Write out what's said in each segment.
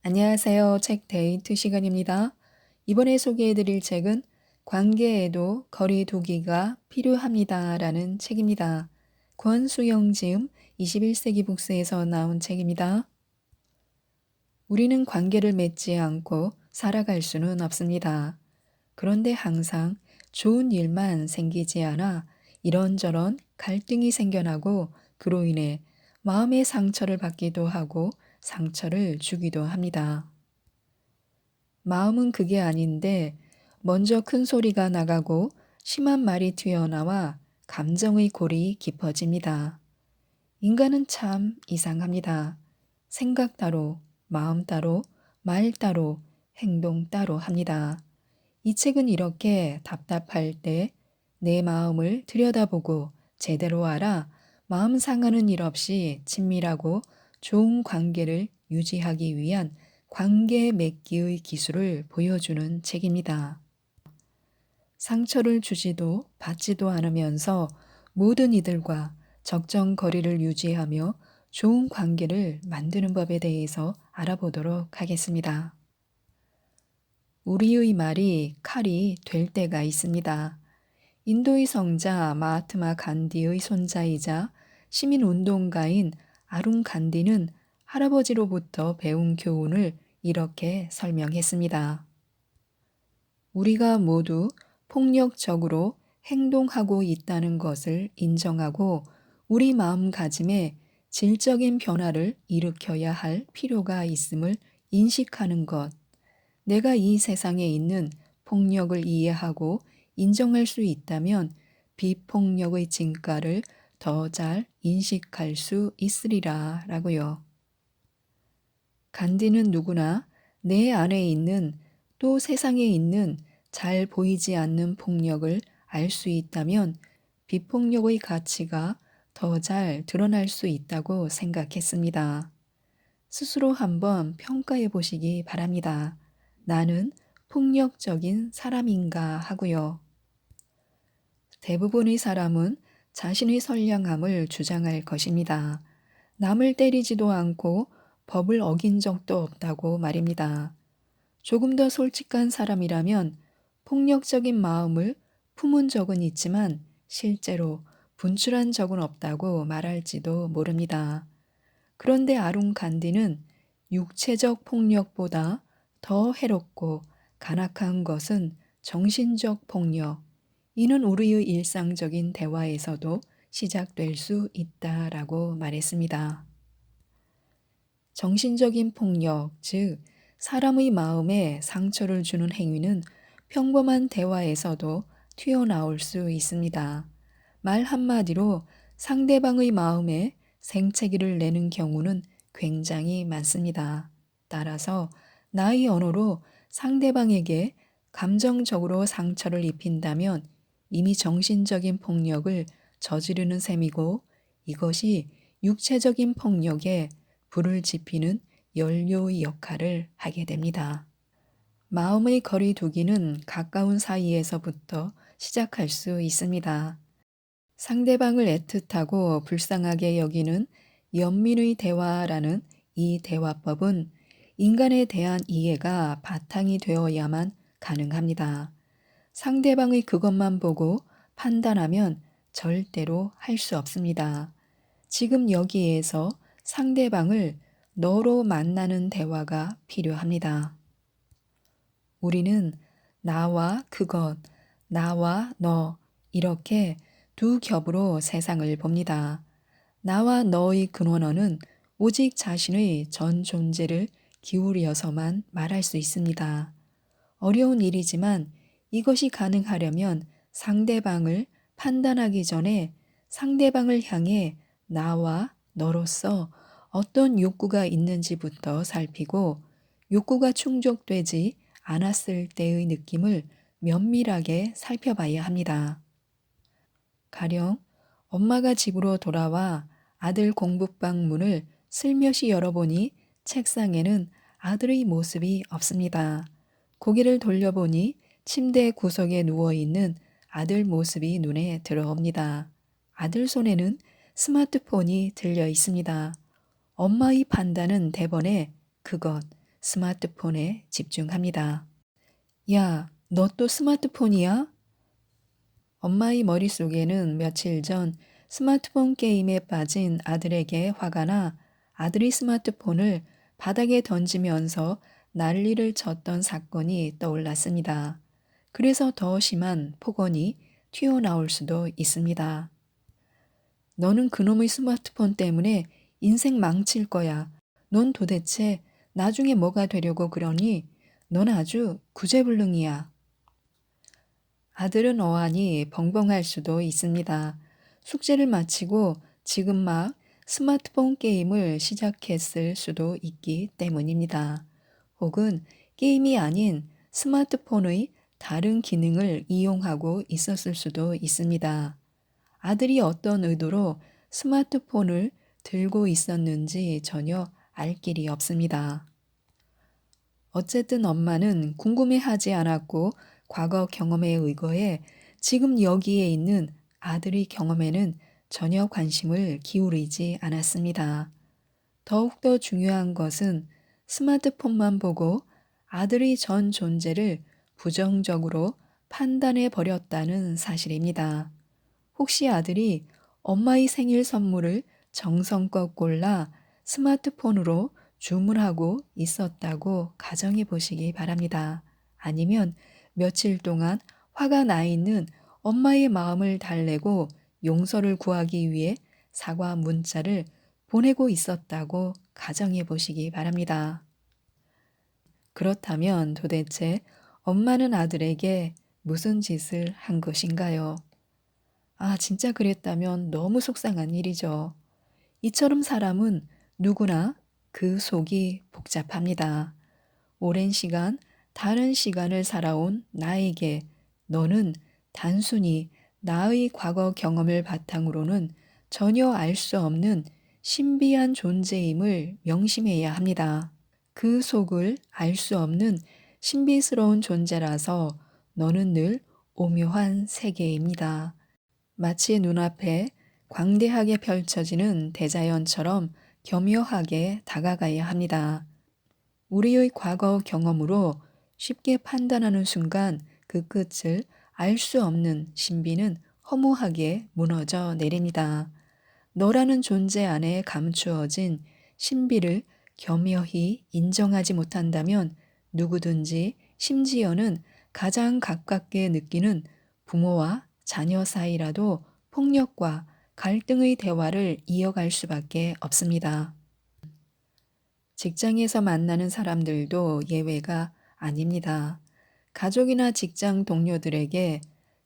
안녕하세요. 책 데이트 시간입니다. 이번에 소개해드릴 책은 관계에도 거리 두기가 필요합니다라는 책입니다. 권수영 지음 21세기 북스에서 나온 책입니다. 우리는 관계를 맺지 않고 살아갈 수는 없습니다. 그런데 항상 좋은 일만 생기지 않아 이런저런 갈등이 생겨나고 그로 인해 마음의 상처를 받기도 하고 상처를 주기도 합니다. 마음은 그게 아닌데 먼저 큰 소리가 나가고 심한 말이 튀어나와 감정의 골이 깊어집니다. 인간은 참 이상합니다. 생각 따로, 마음 따로, 말 따로, 행동 따로 합니다. 이 책은 이렇게 답답할 때 내 마음을 들여다보고 제대로 알아 마음 상하는 일 없이 친밀하고 좋은 관계를 유지하기 위한 관계 맺기의 기술을 보여주는 책입니다. 상처를 주지도 받지도 않으면서 모든 이들과 적정 거리를 유지하며 좋은 관계를 만드는 법에 대해서 알아보도록 하겠습니다. 우리의 말이 칼이 될 때가 있습니다. 인도의 성자 마하트마 간디의 손자이자 시민운동가인 아룬 간디는 할아버지로부터 배운 교훈을 이렇게 설명했습니다. 우리가 모두 폭력적으로 행동하고 있다는 것을 인정하고 우리 마음가짐에 질적인 변화를 일으켜야 할 필요가 있음을 인식하는 것. 내가 이 세상에 있는 폭력을 이해하고 인정할 수 있다면 비폭력의 진가를 더 잘 인식할 수 있으리라 라고요. 간디는 누구나 내 안에 있는 또 세상에 있는 잘 보이지 않는 폭력을 알 수 있다면 비폭력의 가치가 더 잘 드러날 수 있다고 생각했습니다. 스스로 한번 평가해 보시기 바랍니다. 나는 폭력적인 사람인가 하고요. 대부분의 사람은 자신의 선량함을 주장할 것입니다. 남을 때리지도 않고 법을 어긴 적도 없다고 말입니다. 조금 더 솔직한 사람이라면 폭력적인 마음을 품은 적은 있지만 실제로 분출한 적은 없다고 말할지도 모릅니다. 그런데 아룬 간디는 육체적 폭력보다 더 해롭고 간악한 것은 정신적 폭력. 이는 우리의 일상적인 대화에서도 시작될 수 있다라고 말했습니다. 정신적인 폭력, 즉, 사람의 마음에 상처를 주는 행위는 평범한 대화에서도 튀어나올 수 있습니다. 말 한마디로 상대방의 마음에 생채기를 내는 경우는 굉장히 많습니다. 따라서 나의 언어로 상대방에게 감정적으로 상처를 입힌다면 이미 정신적인 폭력을 저지르는 셈이고 이것이 육체적인 폭력에 불을 지피는 연료의 역할을 하게 됩니다. 마음의 거리 두기는 가까운 사이에서부터 시작할 수 있습니다. 상대방을 애틋하고 불쌍하게 여기는 연민의 대화라는 이 대화법은 인간에 대한 이해가 바탕이 되어야만 가능합니다. 상대방의 그것만 보고 판단하면 절대로 할 수 없습니다. 지금 여기에서 상대방을 너로 만나는 대화가 필요합니다. 우리는 나와 그것, 나와 너 이렇게 두 겹으로 세상을 봅니다. 나와 너의 근원어는 오직 자신의 전 존재를 기울여서만 말할 수 있습니다. 어려운 일이지만 이것이 가능하려면 상대방을 판단하기 전에 상대방을 향해 나와 너로서 어떤 욕구가 있는지부터 살피고 욕구가 충족되지 않았을 때의 느낌을 면밀하게 살펴봐야 합니다. 가령 엄마가 집으로 돌아와 아들 공부방 문을 슬며시 열어보니 책상에는 아들의 모습이 없습니다. 고개를 돌려보니 침대 구석에 누워있는 아들 모습이 눈에 들어옵니다. 아들 손에는 스마트폰이 들려 있습니다. 엄마의 판단은 대번에 그것, 스마트폰에 집중합니다. 야, 너 또 스마트폰이야? 엄마의 머릿속에는 며칠 전 스마트폰 게임에 빠진 아들에게 화가 나 아들이 스마트폰을 바닥에 던지면서 난리를 쳤던 사건이 떠올랐습니다. 그래서 더 심한 폭언이 튀어나올 수도 있습니다. 너는 그놈의 스마트폰 때문에 인생 망칠 거야. 넌 도대체 나중에 뭐가 되려고 그러니? 넌 아주 구제불능이야. 아들은 어안이 벙벙할 수도 있습니다. 숙제를 마치고 지금 막 스마트폰 게임을 시작했을 수도 있기 때문입니다. 혹은 게임이 아닌 스마트폰의 다른 기능을 이용하고 있었을 수도 있습니다. 아들이 어떤 의도로 스마트폰을 들고 있었는지 전혀 알 길이 없습니다. 어쨌든 엄마는 궁금해하지 않았고 과거 경험에 의거해 지금 여기에 있는 아들의 경험에는 전혀 관심을 기울이지 않았습니다. 더욱더 중요한 것은 스마트폰만 보고 아들의 전 존재를 부정적으로 판단해 버렸다는 사실입니다. 혹시 아들이 엄마의 생일 선물을 정성껏 골라 스마트폰으로 주문하고 있었다고 가정해 보시기 바랍니다. 아니면 며칠 동안 화가 나 있는 엄마의 마음을 달래고 용서를 구하기 위해 사과 문자를 보내고 있었다고 가정해 보시기 바랍니다. 그렇다면 도대체 엄마는 아들에게 무슨 짓을 한 것인가요? 아, 진짜 그랬다면 너무 속상한 일이죠. 이처럼 사람은 누구나 그 속이 복잡합니다. 오랜 시간, 다른 시간을 살아온 나에게 너는 단순히 나의 과거 경험을 바탕으로는 전혀 알 수 없는 신비한 존재임을 명심해야 합니다. 그 속을 알 수 없는 신비스러운 존재라서 너는 늘 오묘한 세계입니다. 마치 눈앞에 광대하게 펼쳐지는 대자연처럼 겸허하게 다가가야 합니다. 우리의 과거 경험으로 쉽게 판단하는 순간 그 끝을 알 수 없는 신비는 허무하게 무너져 내립니다. 너라는 존재 안에 감추어진 신비를 겸허히 인정하지 못한다면 누구든지 심지어는 가장 가깝게 느끼는 부모와 자녀 사이라도 폭력과 갈등의 대화를 이어갈 수밖에 없습니다. 직장에서 만나는 사람들도 예외가 아닙니다. 가족이나 직장 동료들에게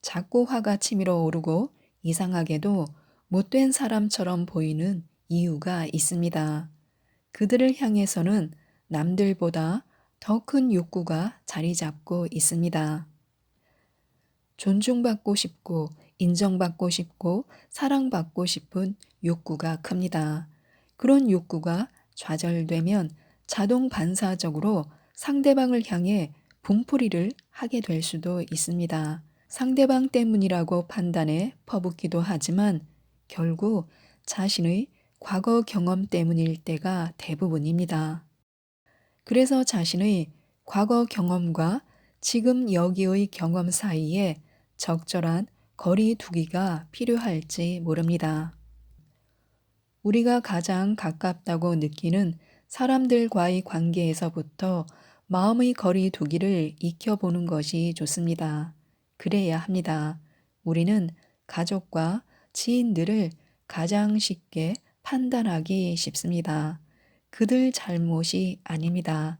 자꾸 화가 치밀어 오르고 이상하게도 못된 사람처럼 보이는 이유가 있습니다. 그들을 향해서는 남들보다 더 큰 욕구가 자리 잡고 있습니다. 존중받고 싶고 인정받고 싶고 사랑받고 싶은 욕구가 큽니다. 그런 욕구가 좌절되면 자동 반사적으로 상대방을 향해 분풀이를 하게 될 수도 있습니다. 상대방 때문이라고 판단해 퍼붓기도 하지만 결국 자신의 과거 경험 때문일 때가 대부분입니다. 그래서 자신의 과거 경험과 지금 여기의 경험 사이에 적절한 거리 두기가 필요할지 모릅니다. 우리가 가장 가깝다고 느끼는 사람들과의 관계에서부터 마음의 거리 두기를 익혀보는 것이 좋습니다. 그래야 합니다. 우리는 가족과 지인들을 가장 쉽게 판단하기 쉽습니다. 그들 잘못이 아닙니다.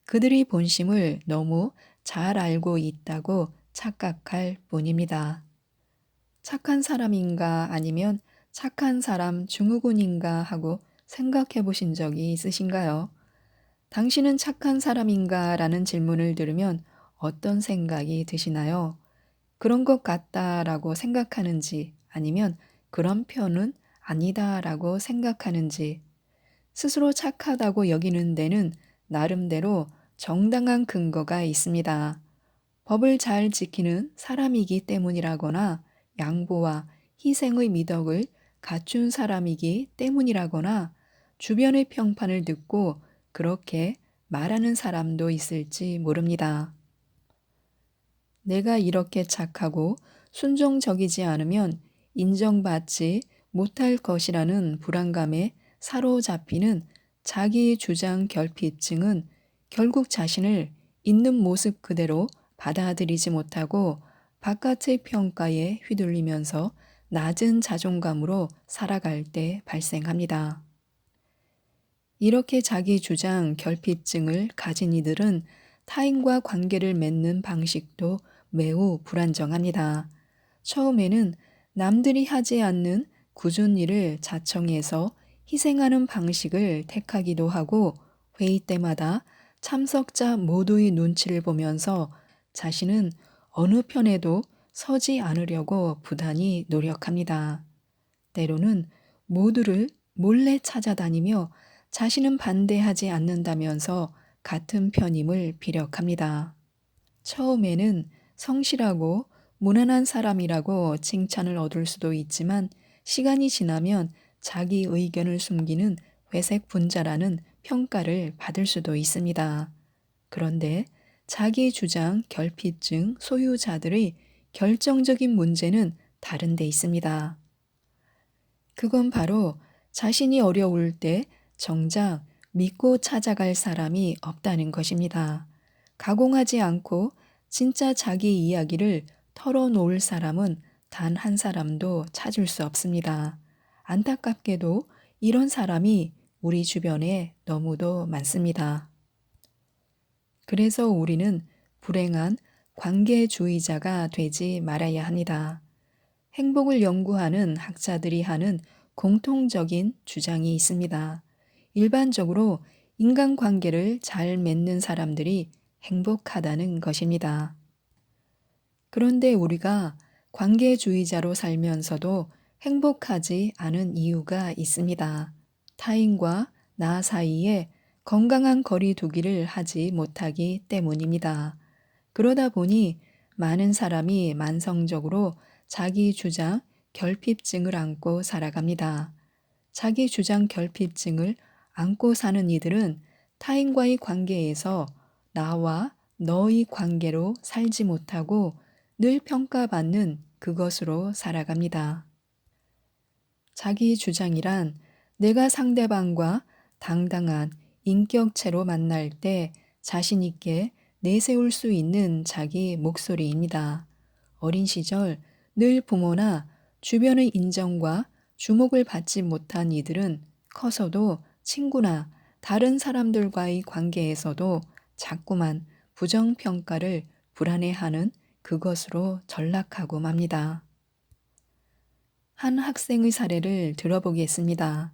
그들이 본심을 너무 잘 알고 있다고 착각할 뿐입니다. 착한 사람인가 아니면 착한 사람 증후군인가 하고 생각해 보신 적이 있으신가요? 당신은 착한 사람인가? 라는 질문을 들으면 어떤 생각이 드시나요? 그런 것 같다라고 생각하는지 아니면 그런 편은 아니다라고 생각하는지 스스로 착하다고 여기는 데는 나름대로 정당한 근거가 있습니다. 법을 잘 지키는 사람이기 때문이라거나 양보와 희생의 미덕을 갖춘 사람이기 때문이라거나 주변의 평판을 듣고 그렇게 말하는 사람도 있을지 모릅니다. 내가 이렇게 착하고 순종적이지 않으면 인정받지 못할 것이라는 불안감에 사로잡히는 자기 주장 결핍증은 결국 자신을 있는 모습 그대로 받아들이지 못하고 바깥의 평가에 휘둘리면서 낮은 자존감으로 살아갈 때 발생합니다. 이렇게 자기 주장 결핍증을 가진 이들은 타인과 관계를 맺는 방식도 매우 불안정합니다. 처음에는 남들이 하지 않는 굳은 일을 자청해서 희생하는 방식을 택하기도 하고 회의 때마다 참석자 모두의 눈치를 보면서 자신은 어느 편에도 서지 않으려고 부단히 노력합니다. 때로는 모두를 몰래 찾아다니며 자신은 반대하지 않는다면서 같은 편임을 피력합니다. 처음에는 성실하고 무난한 사람이라고 칭찬을 얻을 수도 있지만 시간이 지나면 자기 의견을 숨기는 회색 분자라는 평가를 받을 수도 있습니다. 그런데 자기 주장 결핍증 소유자들의 결정적인 문제는 다른 데 있습니다. 그건 바로 자신이 어려울 때 정작 믿고 찾아갈 사람이 없다는 것입니다. 가공하지 않고 진짜 자기 이야기를 털어놓을 사람은 단 한 사람도 찾을 수 없습니다. 안타깝게도 이런 사람이 우리 주변에 너무도 많습니다. 그래서 우리는 불행한 관계주의자가 되지 말아야 합니다. 행복을 연구하는 학자들이 하는 공통적인 주장이 있습니다. 일반적으로 인간관계를 잘 맺는 사람들이 행복하다는 것입니다. 그런데 우리가 관계주의자로 살면서도 행복하지 않은 이유가 있습니다. 타인과 나 사이에 건강한 거리 두기를 하지 못하기 때문입니다. 그러다 보니 많은 사람이 만성적으로 자기 주장 결핍증을 안고 살아갑니다. 자기 주장 결핍증을 안고 사는 이들은 타인과의 관계에서 나와 너의 관계로 살지 못하고 늘 평가받는 그것으로 살아갑니다. 자기 주장이란 내가 상대방과 당당한 인격체로 만날 때 자신 있게 내세울 수 있는 자기 목소리입니다. 어린 시절 늘 부모나 주변의 인정과 주목을 받지 못한 이들은 커서도 친구나 다른 사람들과의 관계에서도 자꾸만 부정평가를 불안해하는 그것으로 전락하고 맙니다. 한 학생의 사례를 들어보겠습니다.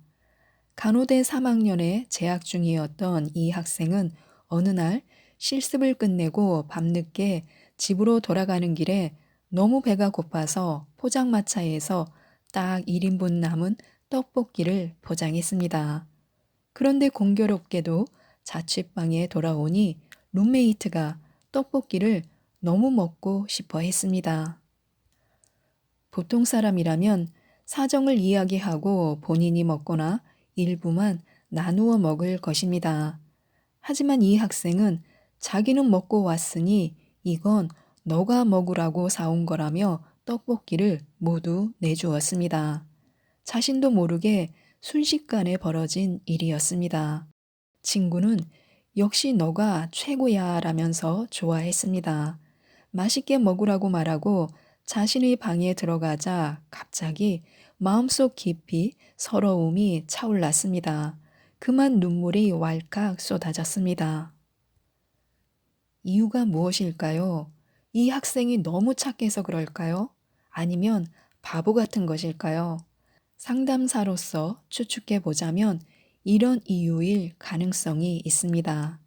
간호대 3학년에 재학 중이었던 이 학생은 어느 날 실습을 끝내고 밤늦게 집으로 돌아가는 길에 너무 배가 고파서 포장마차에서 딱 1인분 남은 떡볶이를 포장했습니다. 그런데 공교롭게도 자취방에 돌아오니 룸메이트가 떡볶이를 너무 먹고 싶어 했습니다. 보통 사람이라면 사정을 이야기하고 본인이 먹거나 일부만 나누어 먹을 것입니다. 하지만 이 학생은 자기는 먹고 왔으니 이건 너가 먹으라고 사온 거라며 떡볶이를 모두 내주었습니다. 자신도 모르게 순식간에 벌어진 일이었습니다. 친구는 역시 너가 최고야 라면서 좋아했습니다. 맛있게 먹으라고 말하고 자신의 방에 들어가자 갑자기 마음속 깊이 서러움이 차올랐습니다. 그만 눈물이 왈칵 쏟아졌습니다. 이유가 무엇일까요? 이 학생이 너무 착해서 그럴까요? 아니면 바보 같은 것일까요? 상담사로서 추측해 보자면 이런 이유일 가능성이 있습니다.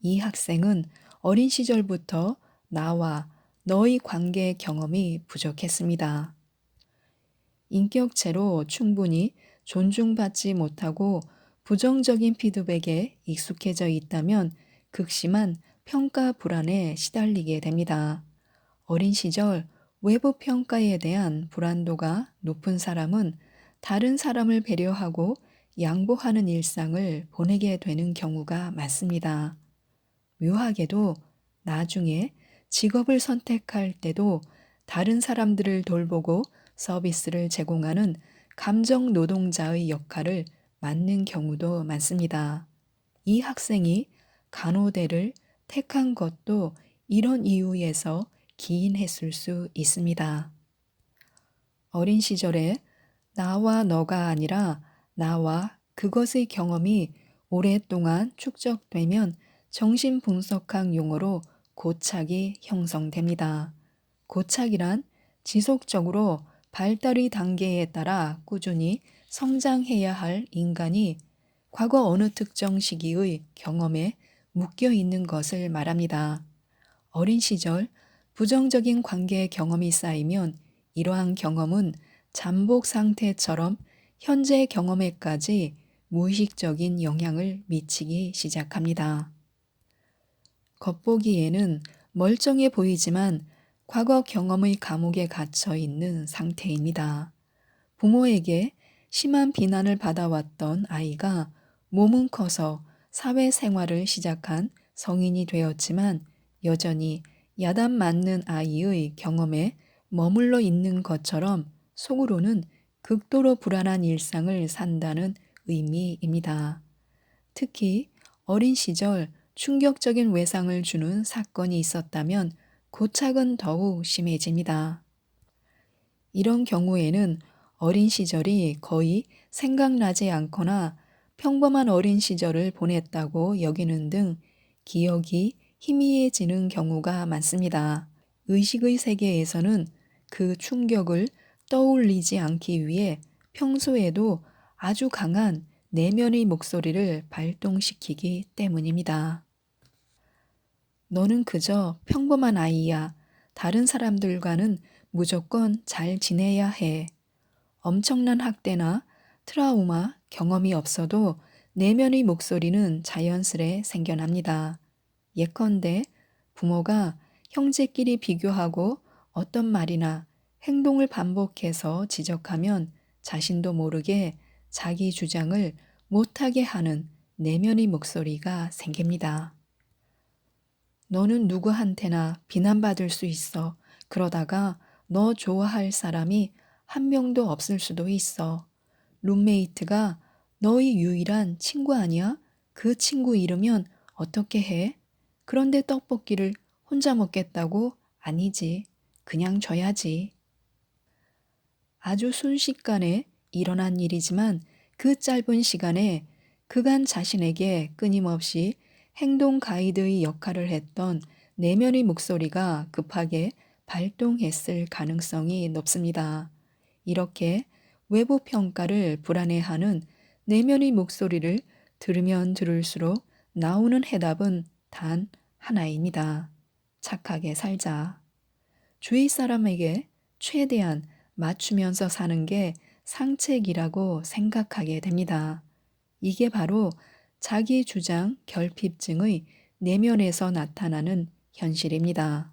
이 학생은 어린 시절부터 나와 너의 관계 경험이 부족했습니다. 인격체로 충분히 존중받지 못하고 부정적인 피드백에 익숙해져 있다면 극심한 평가 불안에 시달리게 됩니다. 어린 시절 외부 평가에 대한 불안도가 높은 사람은 다른 사람을 배려하고 양보하는 일상을 보내게 되는 경우가 많습니다. 묘하게도 나중에 직업을 선택할 때도 다른 사람들을 돌보고 서비스를 제공하는 감정 노동자의 역할을 맡는 경우도 많습니다. 이 학생이 간호대를 택한 것도 이런 이유에서 기인했을 수 있습니다. 어린 시절에 나와 너가 아니라 나와 그것의 경험이 오랫동안 축적되면 정신분석학 용어로 고착이 형성됩니다. 고착이란 지속적으로 발달의 단계에 따라 꾸준히 성장해야 할 인간이 과거 어느 특정 시기의 경험에 묶여 있는 것을 말합니다. 어린 시절 부정적인 관계 경험이 쌓이면 이러한 경험은 잠복 상태처럼 현재 경험에까지 무의식적인 영향을 미치기 시작합니다. 겉보기에는 멀쩡해 보이지만 과거 경험의 감옥에 갇혀 있는 상태입니다. 부모에게 심한 비난을 받아왔던 아이가 몸은 커서 사회생활을 시작한 성인이 되었지만 여전히 야단 맞는 아이의 경험에 머물러 있는 것처럼 속으로는 극도로 불안한 일상을 산다는 의미입니다. 특히 어린 시절 충격적인 외상을 주는 사건이 있었다면 고착은 더욱 심해집니다. 이런 경우에는 어린 시절이 거의 생각나지 않거나 평범한 어린 시절을 보냈다고 여기는 등 기억이 희미해지는 경우가 많습니다. 의식의 세계에서는 그 충격을 떠올리지 않기 위해 평소에도 아주 강한 내면의 목소리를 발동시키기 때문입니다. 너는 그저 평범한 아이야. 다른 사람들과는 무조건 잘 지내야 해. 엄청난 학대나 트라우마 경험이 없어도 내면의 목소리는 자연스레 생겨납니다. 예컨대 부모가 형제끼리 비교하고 어떤 말이나 행동을 반복해서 지적하면 자신도 모르게 자기 주장을 못하게 하는 내면의 목소리가 생깁니다. 너는 누구한테나 비난받을 수 있어. 그러다가 너 좋아할 사람이 한 명도 없을 수도 있어. 룸메이트가 너의 유일한 친구 아니야? 그 친구 잃으면 어떻게 해? 그런데 떡볶이를 혼자 먹겠다고? 아니지. 그냥 줘야지. 아주 순식간에 일어난 일이지만 그 짧은 시간에 그간 자신에게 끊임없이 행동 가이드의 역할을 했던 내면의 목소리가 급하게 발동했을 가능성이 높습니다. 이렇게 외부 평가를 불안해하는 내면의 목소리를 들으면 들을수록 나오는 해답은 단 하나입니다. 착하게 살자. 주위 사람에게 최대한 맞추면서 사는 게 상책이라고 생각하게 됩니다. 이게 바로 자기 주장 결핍증의 내면에서 나타나는 현실입니다.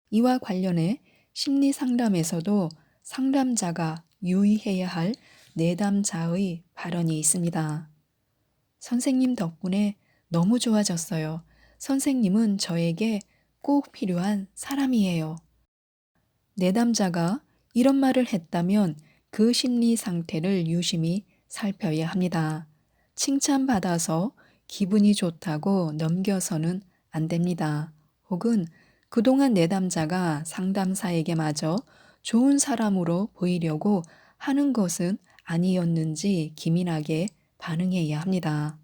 이와 관련해 심리 상담에서도 상담자가 유의해야 할 내담자의 발언이 있습니다. 선생님 덕분에 너무 좋아졌어요. 선생님은 저에게 꼭 필요한 사람이에요. 내담자가 이런 말을 했다면 그 심리 상태를 유심히 살펴야 합니다. 칭찬받아서 기분이 좋다고 넘겨서는 안 됩니다. 혹은 그동안 내담자가 상담사에게 마저 좋은 사람으로 보이려고 하는 것은 아니었는지 기민하게 반응해야 합니다.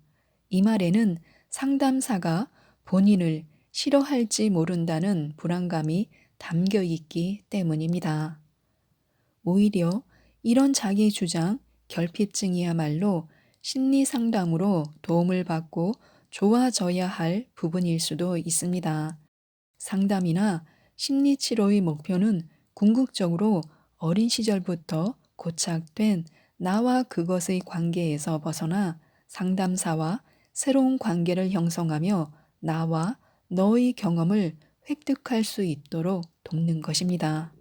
이 말에는 상담사가 본인을 싫어할지 모른다는 불안감이 담겨 있기 때문입니다. 오히려 이런 자기 주장, 결핍증이야말로 심리 상담으로 도움을 받고 좋아져야 할 부분일 수도 있습니다. 상담이나 심리 치료의 목표는 궁극적으로 어린 시절부터 고착된 나와 그것의 관계에서 벗어나 상담사와 새로운 관계를 형성하며 나와 너의 경험을 획득할 수 있도록 돕는 것입니다.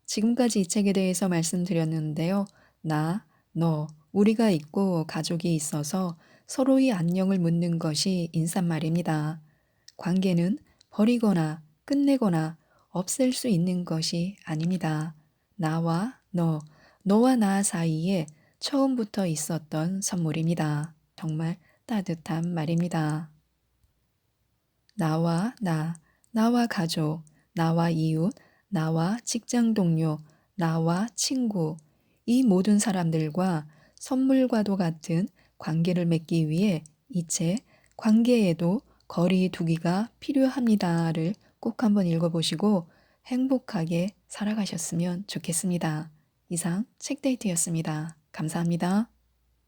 지금까지 이 책에 대해서 말씀드렸는데요. 나, 너, 우리가 있고 가족이 있어서 서로의 안녕을 묻는 것이 인사말입니다. 관계는 버리거나 끝내거나 없앨 수 있는 것이 아닙니다. 나와 너, 너와 나 사이에 처음부터 있었던 선물입니다. 정말 따뜻한 말입니다. 나와 나, 나와 가족, 나와 이웃, 나와 직장 동료, 나와 친구, 이 모든 사람들과 선물과도 같은 관계를 맺기 위해 이체 관계에도 거리 두기가 필요합니다를 꼭 한번 읽어보시고 행복하게 살아가셨으면 좋겠습니다. 이상 책데이트였습니다. 감사합니다.